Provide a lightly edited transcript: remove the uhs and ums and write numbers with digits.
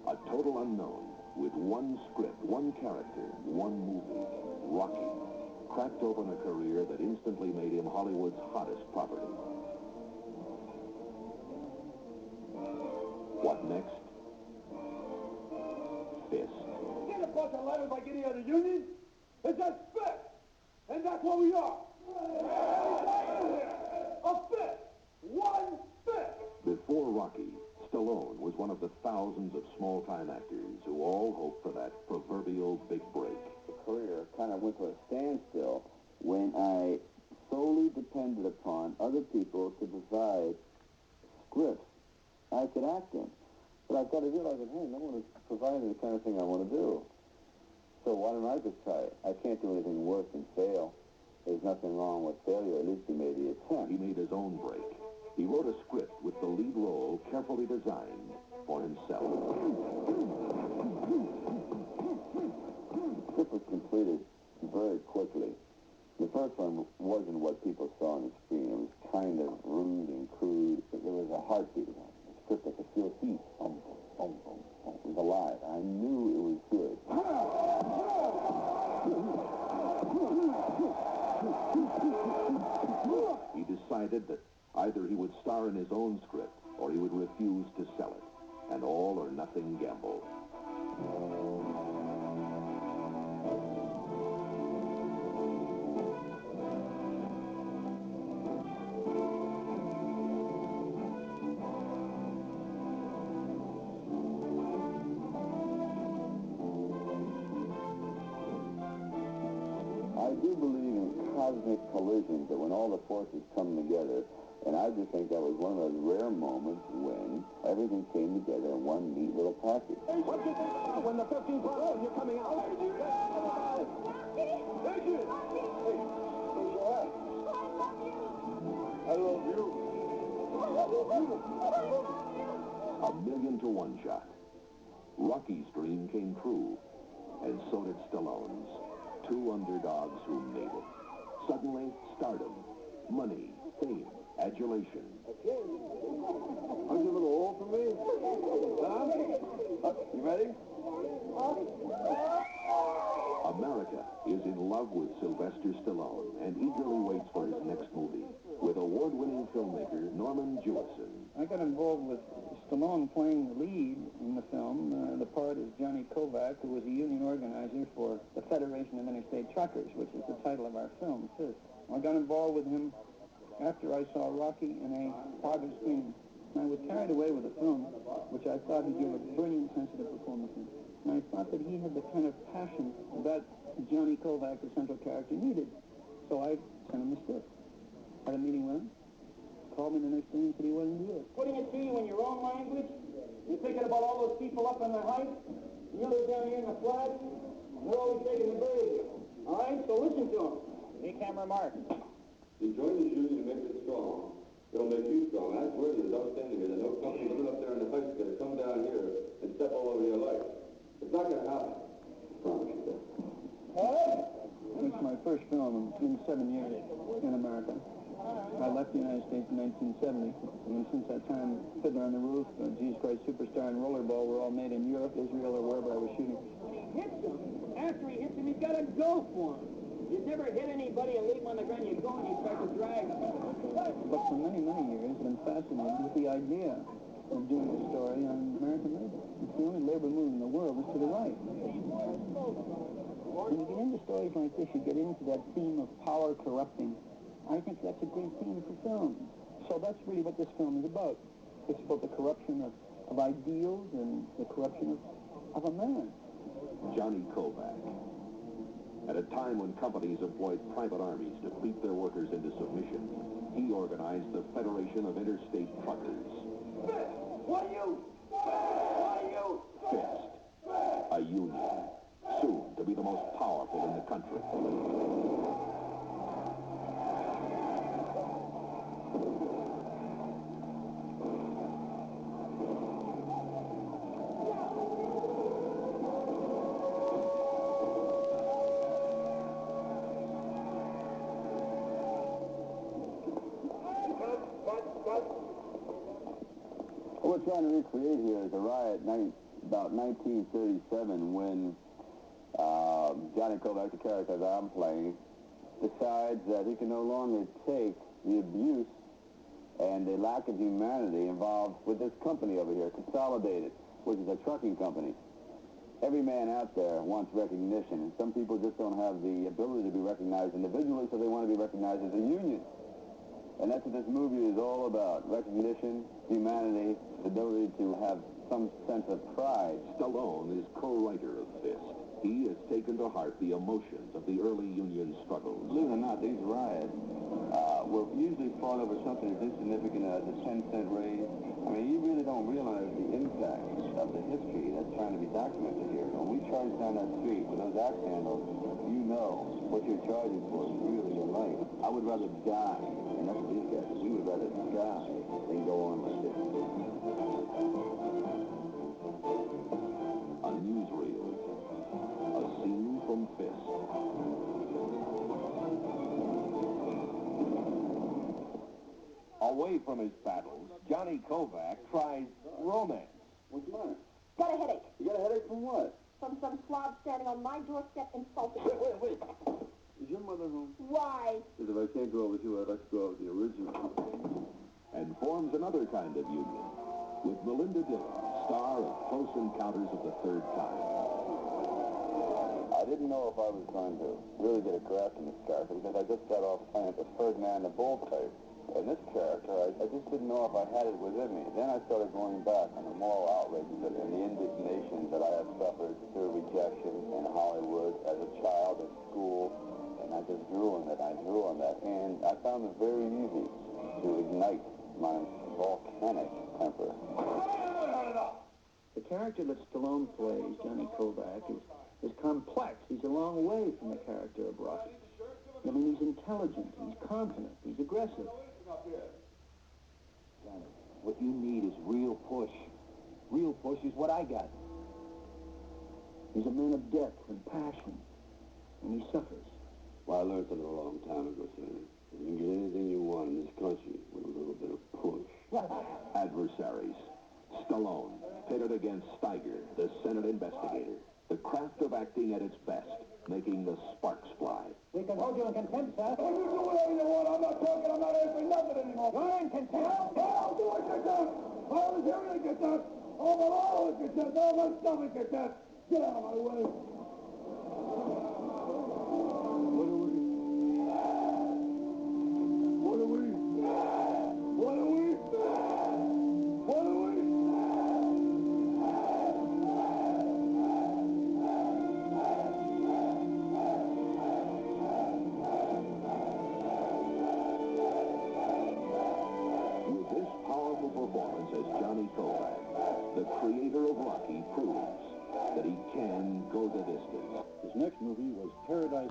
A total unknown with one script, one character, one movie, Rocky, cracked open a career that instantly made him Hollywood's hottest property. What next? F.I.S.T. Get a bunch of letters like any other union? It's a F.I.S.T. And that's what we are. A F.I.S.T. One F.I.S.T. Before Rocky, Stallone was one of the thousands of small-time actors who all hoped for that proverbial big break. The career kind of went to a standstill when I solely depended upon other people to provide scripts I could act in. But I've got to realize that, hey, no one is providing the kind of thing I want to do. So why don't I just try it? I can't do anything worse than fail. There's nothing wrong with failure. At least he made the attempt. He made his own break. He wrote a script with the lead role carefully designed for himself. The script was completed very quickly. The first one wasn't what people saw on the screen. It was kind of rude and crude. There was a heartbeat in it. The script, I could feel heat. It was alive. I knew it was good. He decided that either he would star in his own script or he would refuse to sell it. An all-or-nothing gamble. I do believe in cosmic collisions, that when all the forces come together, and I just think that was one of those rare moments when everything came together in one neat little package. What do you think about when the 15th round you're coming out? Rocky! Adrian! Rocky! Hey, where's your hat? I love you. I love you. I love you. A million to one shot. Rocky's dream came true, and so did Stallone's. Two underdogs who made it. Suddenly, stardom, money, fame, adulation. Aren't you a little old for me? Huh? You ready? America is in love with Sylvester Stallone and eagerly waits for his next movie with award-winning filmmaker Norman Jewison. I got involved with Stallone playing the lead in the film. The part is Johnny Kovac, who was a union organizer for the Federation of Interstate Truckers, which is the title of our film, F.I.S.T. I got involved with him after I saw Rocky in a private screening. I was carried away with the film, which I thought he gave a brilliant, sensitive performance in. And I thought that he had the kind of passion that Johnny Kovac, the central character, needed. So I sent him the script. Had a meeting with him. Called me the next day and said he wasn't do it. Putting it to you in your own language, you're thinking about all those people up on the heights, you live down here in the flat, and they're always taking the bird. All right, so listen to them. Hey, camera, Mark. You join this union and make it strong. It'll make you strong. I swear to you, it's outstanding. There's no company living up there in the heights going to come down here and step all over your life. It's not going to happen. I promise you that. It's my first film in 7 years in America. I left the United States in 1970, and since that time, Fiddler on the Roof, Jesus Christ Superstar, and Rollerball were all made in Europe, Israel, or wherever I was shooting. When he hits him, after he hits him, he's got to go for him. You've never hit anybody and leave him on the ground. You go and you start to drag him. But for many, many years, I've been fascinated with the idea of doing a story on American labor. It's the only labor movement in the world is to the right. When you get into stories like this, you get into that theme of power corrupting. I think that's a great theme for film. So that's really what this film is about. It's about the corruption of ideals and the corruption of a man. Johnny Kovac. At a time when companies employed private armies to beat their workers into submission, he organized the Federation of Interstate Truckers. What are you? What are you? F.I.S.T. A union, soon to be the most powerful in the country. What we're trying to recreate here is a riot about 1937 when Johnny Kovac, the character that I'm playing, decides that he can no longer take the abuse and the lack of humanity involved with this company over here, Consolidated, which is a trucking company. Every man out there wants recognition, and some people just don't have the ability to be recognized individually, so they want to be recognized as a union. And that's what this movie is all about: recognition, humanity, the ability to have some sense of pride. Stallone is co-writer of F.I.S.T. He has taken to heart the emotions of the early union struggles. Believe it or not, these riots were usually fought over something as insignificant as a 10-cent raise. I mean, you really don't realize the impact of the history that's trying to be documented here. When we charge down that street with those axe handles, you know what you're charging for is really your life. I would rather die, and that's what these guys do. We would rather die than go on like this. A newsreel. A scene from F.I.S.T. Away from his battles, Johnny Kovac tries romance. What's the matter? Got a headache You got a headache from what? from some slob standing on my doorstep insulting me. Wait. Is your mother home? Why? Because if I can't go with you, I'd like to go with the original. And forms another kind of union with Melinda Dillon, star of Close Encounters of the Third Kind. I didn't know if I was going to really get a grasp in this character because I just got off playing the Ferdinand the Bull type. And this character, I just didn't know if I had it within me. Then I started going back on the moral outrages and the indignation that I have suffered through rejection in Hollywood as a child at school. And I just drew on that. And I found it very easy to ignite my volcanic temper. The character that Stallone plays, Johnny Kovac, is complex. He's a long way from the character of Rocky. I mean, he's intelligent, he's confident, he's aggressive. Johnny, what you need is real push. Real push is what I got. He's a man of depth and passion, and he suffers. Well, I learned something a long time ago, Senator. You can get anything you want in this country with a little bit of push. Adversaries. Stallone, pitted against Steiger, the Senate investigator. The craft of acting at its best, making the sparks fly. We can hold you in contempt, sir. Oh, you do whatever you want. I'm not talking. I'm not answering nothing anymore. You're in contempt. I'll do what you done. I was here to get that. All my law was get that. All my stomach get that. Get out of my way. With this powerful performance as Johnny Kovac, the creator of Rocky proves that he can go the distance. His next movie was Paradise